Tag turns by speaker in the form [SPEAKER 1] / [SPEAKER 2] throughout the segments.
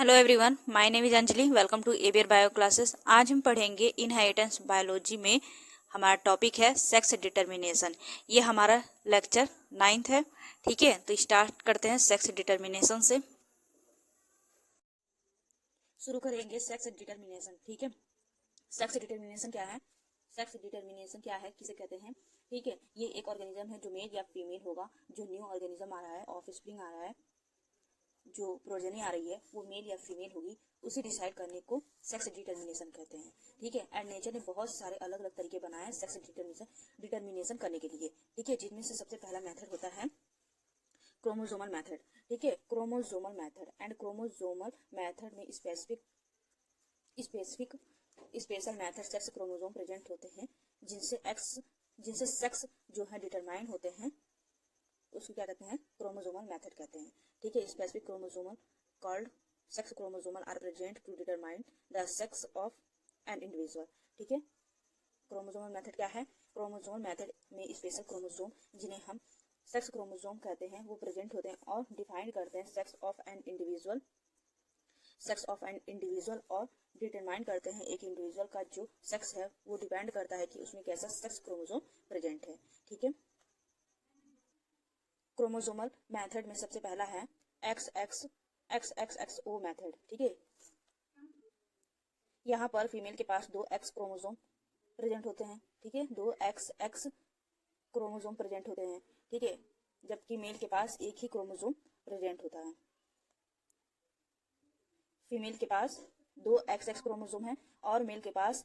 [SPEAKER 1] Hello everyone, my name is Anjali. Welcome to एबियर bio classes. आज हम पढ़ेंगे इनहेरिटेंस बायोलॉजी में। हमारा टॉपिक है सेक्स डिटर्मिनेशन। ये हमारा लेक्चर 9th है। ठीक है, तो स्टार्ट करते हैं सेक्स डिटर्मिनेशन से। शुरू करेंगे सेक्स डिटर्मिनेशन। ठीक है, सेक्स डिटर्मिनेशन क्या है? सेक्स डिटर्मिनेशन क्या है, किसे कहते हैं? ठीक है, ये एक ऑर्गेनिज्म है जो मेल या फीमेल होगा। जो न्यू ऑर्गेनिज्म आ रहा है, ऑफस्प्रिंग आ रहा है, जो प्रोजेनी आ रही है वो मेल या फीमेल होगी, उसे डिसाइड करने को सेक्स डिटर्मिनेशन कहते हैं। ठीक है, एंड नेचर ने बहुत सारे अलग अलग तरीके बनाए हैं सेक्स डिटर्मिनेशन करने के लिए। ठीक है, जिनमें से सबसे पहला मेथड होता है क्रोमोसोमल मेथड। ठीक है, chromosomal method and chromosomal method में specific special method sex chromosome present होते हैं जिनसे सेक्स जो है डिटरमाइन होते हैं, उसको क्या कहते हैं? क्रोमोसोमल मेथड कहते हैं। ठीक है, specific chromosomal called sex chromosomal are present to determine the sex of an individual. ठीक है, क्रोमोसोमल मेथड क्या है? क्रोमोसोमल मेथड में स्पेशल क्रोमोसोम जिन्हें हम सेक्स क्रोमोसोम कहते हैं वो प्रेजेंट होते हैं और डिफाइन करते हैं सेक्स ऑफ एन इंडिविजुअल और डिटरमाइन करते हैं एक इंडिविजुअल का जो सेक्स है वो डिपेंड करता है कि उसमें कैसा सेक्स क्रोमोसोम प्रेजेंट है। ठीक है, क्रोमोसोमल मेथड में सबसे पहला है XXXXO मेथड। ठीक है, यहाँ पर फीमेल के पास 2 X क्रोमोसोम प्रेजेंट होते हैं। ठीक है, 2 XX क्रोमोसोम प्रेजेंट होते हैं। ठीक है, जबकि मेल के पास एक ही क्रोमोसोम प्रेजेंट होता है। फीमेल के पास 2 XX क्रोमोसोम है और मेल के पास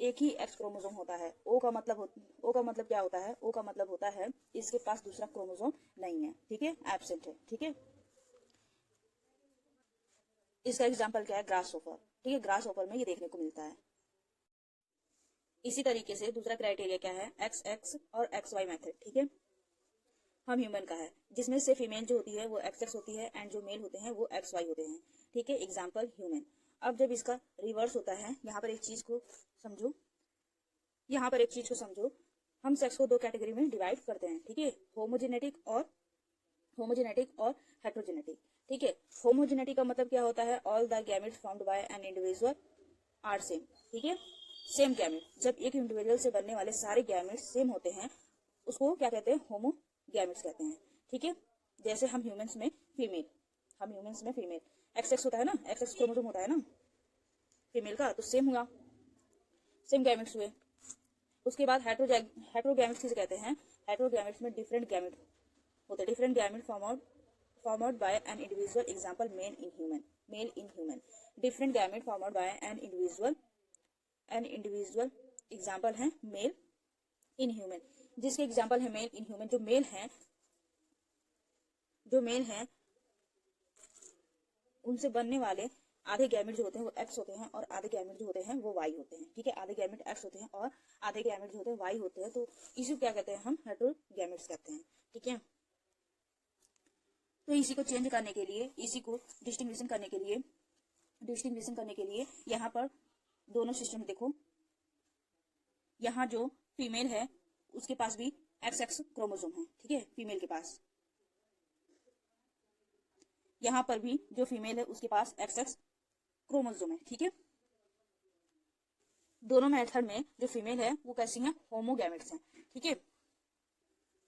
[SPEAKER 1] एक ही X क्रोमोसोम होता है। O का मतलब क्या होता है? O का मतलब होता है इसके पास दूसरा क्रोमोसोम नहीं है। ठीक है, एब्सेंट है। ठीक है, इसका एग्जांपल क्या है? Grass hopper. ठीक है, ग्रास होपर में ये देखने को मिलता है। इसी तरीके से दूसरा क्राइटेरिया क्या है? XX और XY मेथड। ठीक है, हम ह्यूमन का है जिसमें से फीमेल जो होती है वो XX होती है एंड जो मेल होते हैं वो XY होते हैं। ठीक है, एग्जाम्पल ह्यूमन। अब जब इसका रिवर्स होता है, यहाँ पर एक चीज को समझो, हम सेक्स को 2 कैटेगरी में डिवाइड करते हैं। ठीक है, होमोजेनेटिक और हेट्रोजेनेटिक। ठीक है, होमोजेनेटिक का मतलब क्या होता है? All the gametes formed by an individual are same. ठीक है, सेम गैमेट। जब एक इंडिविजुअल से बनने वाले सारे गैमेट्स सेम होते हैं उसको क्या कहते हैं? होमो गैमेट्स कहते हैं। ठीक है, जैसे हम ह्यूमंस में फीमेल XX होता है ना, XX क्रोमोसोम होता है ना फीमेल का, तो सेम हुआ, सेम गैमेट्स हुए। उसके बाद हेट्रोगैमेट्स किसे कहते हैं? हेट्रोगैमेट्स में डिफरेंट गैमेट होते हैं, different gamete formed by an individual. Example male in human. Different gamete formed by an individual example है मेल इन ह्यूमन। जिसके एग्जांपल है मेल इन ह्यूमन, जो मेल हैं उनसे बनने वाले आधे गैमेट जो होते हैं वो X होते हैं और आधे गैमेट जो होते हैं वो Y होते हैं। ठीक है, आधे गैमेट X होते हैं और आधे गैमेट जो होते हैं Y होते हैं, तो इसी को क्या कहते हैं? हम हेट्रोगैमेट्स कहते हैं। ठीक है, तो इसी को चेंज करने के लिए, इसी को डिस्टिंग्विशन करने के लिए यहाँ पर दोनों सिस्टम देखो। यहाँ जो फीमेल है उसके पास भी XX क्रोमोसोम है। ठीक है, फीमेल के पास, यहाँ पर भी जो फीमेल है उसके पास XX क्रोमोसोम है। ठीक है, दोनों मेथड में जो फीमेल है वो कैसी हैं? होमोगैमेट्स हैं। ठीक है,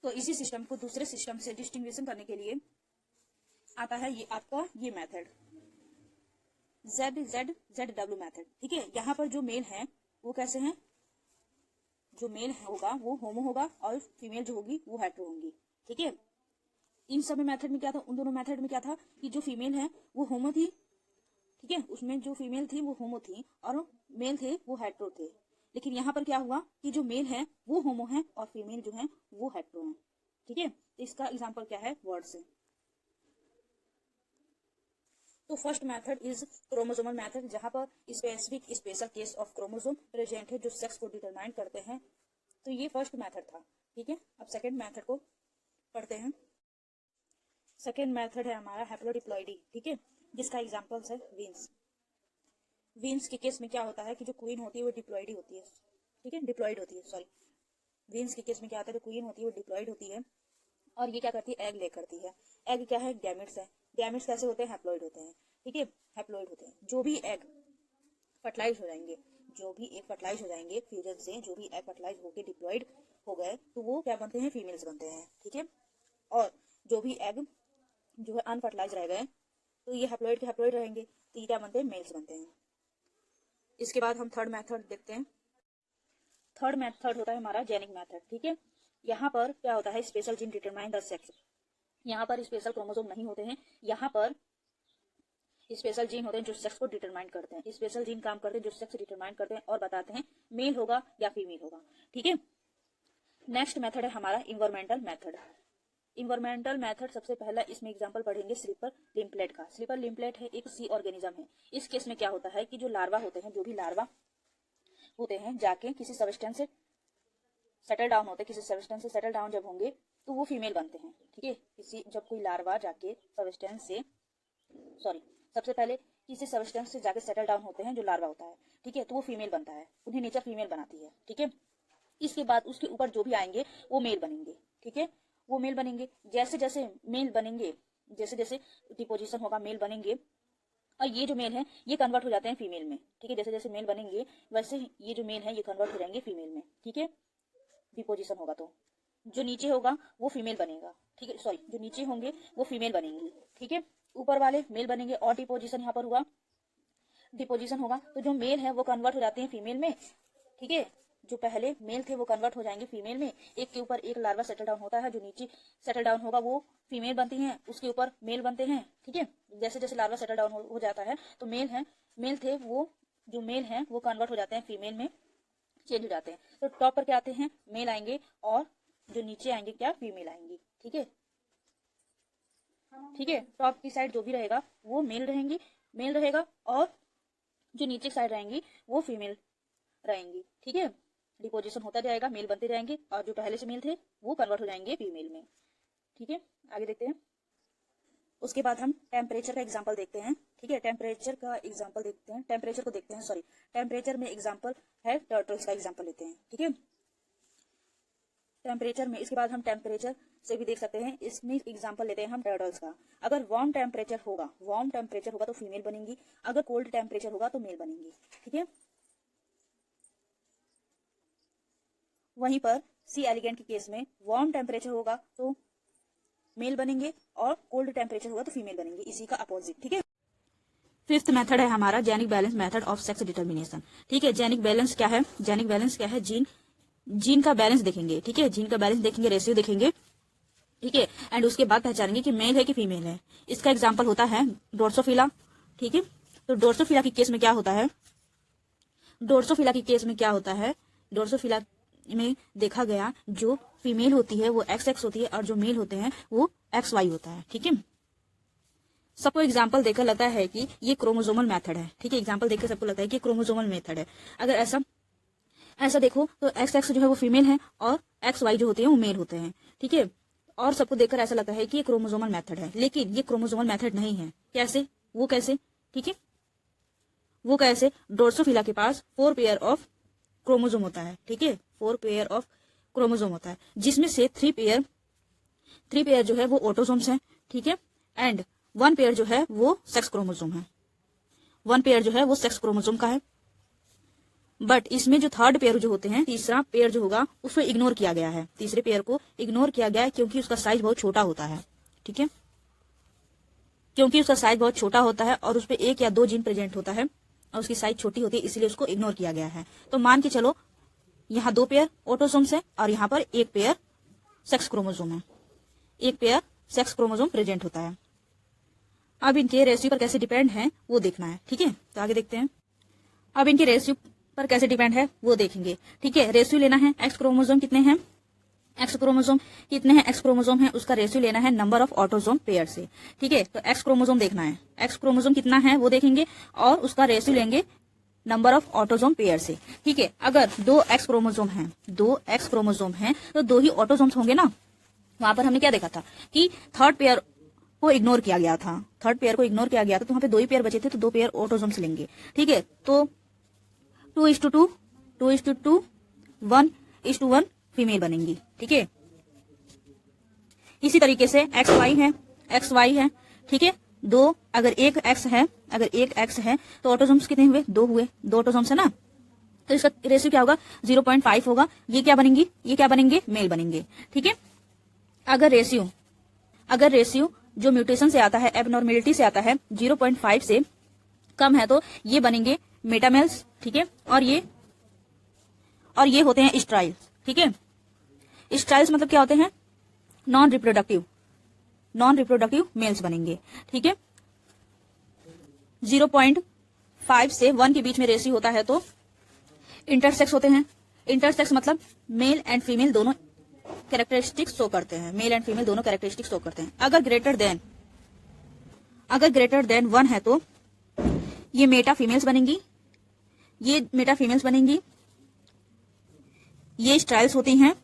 [SPEAKER 1] तो इसी सिस्टम को दूसरे सिस्टम से डिस्टिंग्विशन करने के लिए आता है ये आपका ये मेथड ZZW मेथड। ठीक है, यहाँ पर जो मेल है वो कैसे हैं? जो मेल होगा वो होमो होगा और फीमेल जो होगी वो हेट्रो होंगी। ठीक है, इन सब मेथड में क्या था? उन दोनों मेथड में क्या था कि जो फीमेल है वो होमो थी। ठीक है, उसमें जो फीमेल थी वो होमो थी और मेल थे वो हेट्रो थे। लेकिन यहाँ पर क्या हुआ कि जो मेल है वो होमो है और फीमेल जो है वो हेट्रो है। ठीक है, तो इसका एग्जांपल क्या है? वर्ड से। तो first method is chromosomal method, जहां पर special case of chromosome present है जो सेक्स को डिटरमाइन करते हैं। तो ये फर्स्ट मेथड था। ठीक है, अब सेकेंड मेथड को पढ़ते हैं। सेकेंड मेथड है हमारा हैप्लोडिप्लॉइडी। ठीक है, जिसका एग्जांपल्स है वीन्स के केस में क्या होता है कि जो क्वीन होती है वो डिप्लॉइड होती है। ठीक है, डिप्लॉइड होती है, सॉरी। वीन्स के केस में क्या होता है? जो क्वीन होती है वो डिप्लॉइड होती है और ये क्या करती है? एग ले करती है। एग क्या है? गैमेट्स है। गैमेट्स कैसे होते हैं? हैप्लॉइड होते हैं, ठीक है, हैप्लॉइड होते हैं। जो भी एग फर्टिलाइज हो जाएंगे, जो भी एग फर्टिलाइज हो जाएंगे फ्यूजन से, जो भी एग फर्टिलाइज होकर डिप्लॉइड हो गए तो वो क्या बनते हैं? फीमेल्स बनते हैं, ठीक है। और जो भी एग जो है अनफर्टिलाइज रह गए तो ये हैप्लॉइड के हैप्लॉइड रहेंगे, तो ये क्या बनते हैं? मेल्स बनते हैं। इसके बाद हम थर्ड मेथड देखते हैं। थर्ड मेथड होता है हमारा जेनिक मेथड, ठीक है। यहाँ पर क्या होता है? Special gene determine the sex. यहाँ पर स्पेशल क्रोमोसोम नहीं होते हैं, यहाँ पर स्पेशल जीन होते हैं जो सेक्स को डिटरमाइन करते हैं। स्पेशल जीन काम करते हैं जो सेक्स डिटरमाइन करते हैं और बताते हैं मेल होगा या फीमेल होगा, ठीक है। नेक्स्ट मेथड है हमारा इन्वायरमेंटल मेथड। इन्वायरमेंटल मेथड सबसे पहला इसमें एग्जांपल पढ़ेंगे स्लीपर लिम्पलेट का। स्लीपर लिम्पलेट है एक सी ऑर्गेनिज्म है। इस केस में क्या होता है कि जो लार्वा होते हैं, जो भी लार्वा होते हैं जाके किसी सब्सटेंस से सेटल डाउन होते हैं, किसी सब्सटेंस से सेटल डाउन जब होंगे तो वो फीमेल बनते हैं, ठीक है। जब कोई लार्वा जाके सबसे पहले किसी सब्सटेंस से जाके सेटल डाउन होते हैं जो लार्वा होता है, ठीक है, तो वो फीमेल बनता है, उन्हें नेचर फीमेल बनाती है, ठीक है। इसके बाद उसके ऊपर जो भी आएंगे वो मेल बनेंगे, ठीक है, वो मेल बनेंगे। जैसे जैसे मेल बनेंगे, जैसे जैसे डिपोजिशन होगा मेल बनेंगे, और ये जो मेल है ये कन्वर्ट हो जाते हैं फीमेल में, ठीक है। जैसे जैसे मेल बनेंगे वैसे ये जो मेल है ये कन्वर्ट हो जाएंगे फीमेल में, ठीक है। डिपोजिशन होगा तो जो नीचे होगा वो फीमेल बनेगा, ठीक है, सॉरी, जो नीचे होंगे वो फीमेल बनेंगी, ठीक है। ऊपर वाले मेल बनेंगे और डिपोजिशन यहाँ पर हुआ, डिपोजिशन होगा तो जो मेल है वो कन्वर्ट हो जाते हैं फीमेल में, ठीक है। जो पहले मेल थे वो कन्वर्ट हो जाएंगे फीमेल में। एक के ऊपर एक लार्वा सेटल डाउन होता है, जो नीचे सेटल डाउन होगा वो फीमेल बनती हैं, उसके ऊपर मेल बनते हैं, ठीक है। जैसे जैसे लार्वा सेटल डाउन हो जाता है तो मेल थे वो जो मेल है वो कन्वर्ट हो जाते हैं फीमेल में, चेंज हो जाते हैं। तो टॉप पर क्या आते हैं? मेल आएंगे, और जो नीचे आएंगे क्या? फीमेल आएंगी, ठीक है, ठीक है। टॉप की साइड जो भी रहेगा वो मेल रहेगा, और जो नीचे की साइड रहेंगी वो फीमेल रहेंगी, ठीक है। डिपोजिशन होता जाएगा, मेल बनते जाएंगे, और जो पहले से मेल थे वो कन्वर्ट हो जाएंगे फीमेल में, ठीक है। आगे देखते हैं। उसके बाद हम टेम्परेचर का एग्जांपल देखते हैं, ठीक है। टेम्परेचर का एग्जांपल देखते हैं, टेम्परेचर को देखते हैं, सॉरी, टेम्परेचर में एग्जांपल है टर्टल्स का एग्जांपल लेते हैं, ठीक है। टेम्परेचर में, इसके बाद हम टेम्परेचर से भी देख सकते हैं, इसमें एग्जांपल लेते हैं हम टर्टल्स का। अगर वार्म टेम्परेचर होगा तो फीमेल बनेंगी, अगर कोल्ड टेम्परेचर होगा तो मेल बनेंगी, ठीक है। वहीं पर सी एलिगेंट के केस में वार्म टेम्परेचर होगा तो मेल बनेंगे, और कोल्ड टेम्परेचर होगा तो फीमेल बनेंगे, इसी का अपोजिट, ठीक है। फिफ्थ मेथड है हमारा genic balance method of sex determination, ठीक है। जेनिक बैलेंस क्या है? जेनिक बैलेंस क्या है? जीन का बैलेंस देखेंगे, ठीक है, जीन का बैलेंस देखेंगे, रेशियो देखेंगे, ठीक है, एंड उसके बाद पहचानेंगे कि मेल है कि फीमेल है। इसका एग्जांपल होता है ड्रोसोफिला, ठीक है। तो ड्रोसोफिला के केस में क्या होता है? ड्रोसोफिला में देखा गया जो फीमेल होती है वो XX होती है, और जो मेल होते हैं वो XY होता है, ठीक है। सबको एग्जांपल देकर लगता है कि ये क्रोमोसोमल मेथड है, ठीक है। एग्जांपल देखकर सबको लगता है कि क्रोमोसोमल मेथड है। अगर ऐसा देखो तो XX जो है वो फीमेल है, और XY जो होते हैं वो मेल होते हैं, ठीक है। और सबको देखकर ऐसा लगता है कि ये क्रोमोसोमल मेथड है, लेकिन ये क्रोमोसोमल मेथड नहीं है। कैसे? वो कैसे, ठीक है, वो कैसे? ड्रोसोफिला के पास 4 पेयर ऑफ क्रोमोसोम होता है, ठीक है, 4 पेयर ऑफ क्रोमोसोम होता है, जिसमें से 3 पेयर जो है वो ऑटोसोम्स हैं, ठीक है, एंड 1 पेयर जो है वो सेक्स क्रोमोसोम है, 1 पेयर जो है वो सेक्स क्रोमोसोम का है। बट इसमें जो थर्ड पेयर जो होते हैं, तीसरा पेयर जो होगा उसको इग्नोर किया गया है, तीसरे पेयर को इग्नोर किया गया है क्योंकि उसका साइज बहुत छोटा होता है, ठीक है, क्योंकि उसका साइज बहुत छोटा होता है और उस पर 1 या 2 जीन प्रेजेंट होता है और उसकी साइज छोटी होती है, इसलिए उसको इग्नोर किया गया है। तो मान के चलो यहाँ 2 पेयर ऑटोसोम्स है और यहाँ पर 1 पेयर सेक्स क्रोमोसोम है, 1 पेयर सेक्स क्रोमोसोम प्रेजेंट होता है। अब इनके रेशियो पर कैसे डिपेंड है वो देखना है, ठीक है। तो आगे देखते हैं। अब इनके रेशियो पर कैसे डिपेंड है वो देखेंगे, ठीक है। रेशियो लेना है, एक्स क्रोमोसोम कितने हैं, एक्स क्रोमोसोम है उसका रेशियो लेना है नंबर ऑफ ऑटोसोम पेयर से, ठीक है। तो एक्स क्रोमोसोम देखना है, एक्स क्रोमोसोम कितना है वो देखेंगे और उसका रेशियो लेंगे नंबर ऑफ ऑटोसोम पेयर से, ठीक है। अगर 2 एक्स क्रोमोसोम है तो 2 ही ऑटोसोम्स होंगे ना। वहां पर हमने क्या देखा था कि थर्ड पेयर को इग्नोर किया गया था, तो वहां पे 2 ही पेयर बचे थे, तो 2 पेयर ऑटोसोम्स लेंगे, ठीक है। तो 2:2 1:1 फीमेल बनेंगी, ठीक है। इसी तरीके से XY है, ठीक है, 2, अगर एक एक्स है तो ऑटोसोम्स कितने हुए? 2 हुए, 2 ऑटोसोम्स है ना, तो इसका रेशियो क्या होगा? 0.5 होगा। ये क्या बनेंगे? मेल बनेंगे। ठीक है। अगर रेशियो जो म्यूटेशन से आता है, एबनॉर्मेलिटी से आता है, 0.5 से कम है तो ये बनेंगे मेटामेल्स। ठीक है। और ये होते हैं स्ट्राइल्स। ठीक है। स्ट्राइल्स मतलब क्या होते हैं? नॉन रिप्रोडक्टिव मेल्स बनेंगे। ठीक है। 0.5 से 1 के बीच में रेशियो होता है तो इंटरसेक्स होते हैं। इंटरसेक्स मतलब मेल एंड फीमेल दोनों कैरेक्टरिस्टिक्स शो करते हैं। अगर ग्रेटर देन 1 है तो ये मेटा फीमेल्स बनेंगी, ये स्ट्राइल्स होती हैं,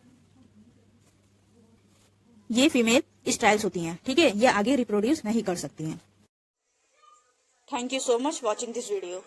[SPEAKER 1] ये फीमेल स्ट्राइल्स होती हैं। ठीक है। ये आगे रिप्रोड्यूस नहीं कर सकती हैं। Thank you so much watching this video.